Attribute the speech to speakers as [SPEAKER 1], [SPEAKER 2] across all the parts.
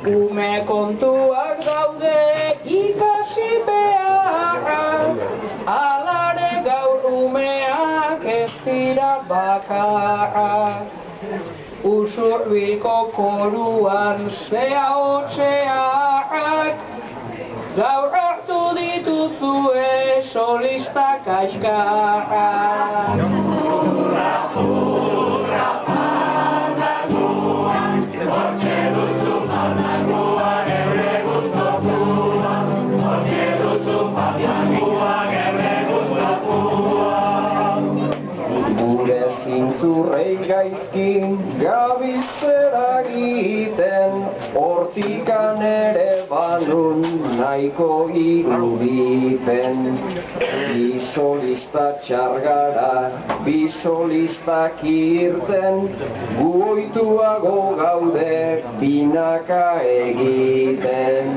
[SPEAKER 1] Ume kontuak daude ikasi beharrak, alare gaur umeak ez dira bakarrak. Usurbiko koruan zea hotxeak, gaur hartu dituzue solista kaxkarrak. Gure zintzurrei gaizkin gabitzera egiten, hortikan ere banun nahiko irudipen. Bi solista txargara, bi solistak irten, gu ohituago gaude binaka egiten.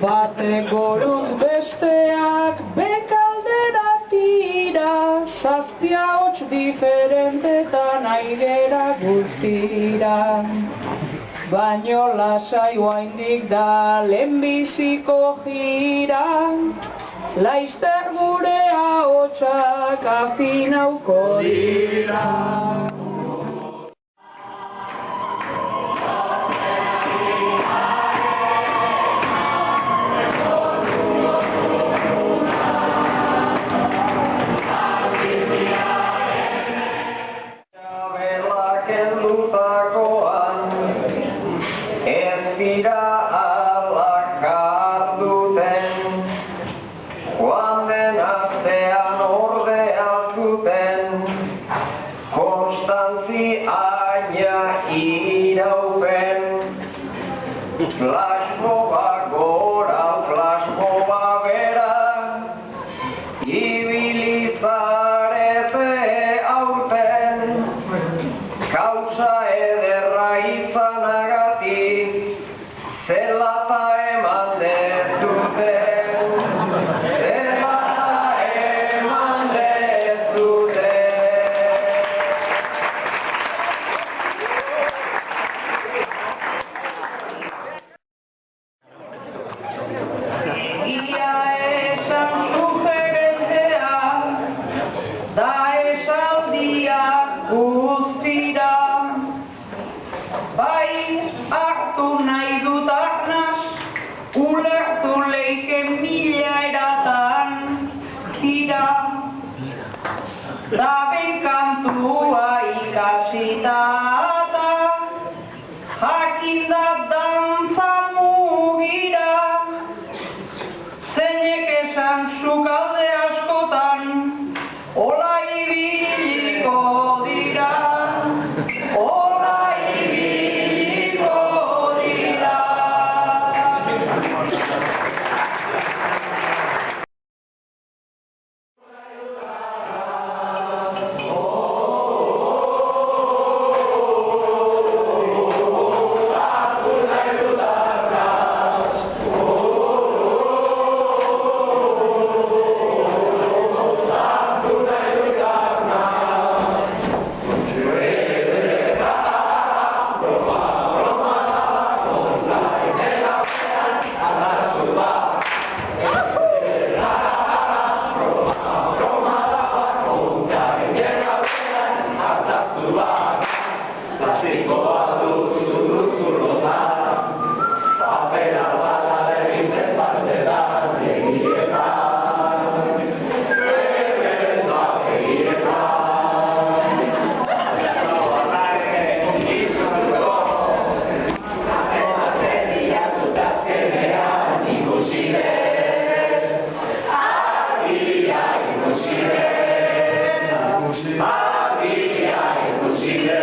[SPEAKER 1] Batek goruz besteak bekaldera tira, zazpia hots diferentetan aigera guztira. Baino lasai oraindik da lehenbiziko jira, laizter gure ahotsak afinauko dira. Ez dira alak arduten, joan den astean ordeaz duten, Konstantzi aina iraupen, flashmoba gora, flashmoba bera, ibilizarete aurten, kausa ederra izanagatik, zelata eman dezuten, zelata eman dezuten. Ia esan sugerentea, da esaldia guztira, bai hartu nahi dut arnaz, ulertu leiken mila eratan tira. Da behin kantua ikasita da, jakinda dantza mugira, zeinek esan sukalde askotan, hola ibiliko dira.
[SPEAKER 2] Maria,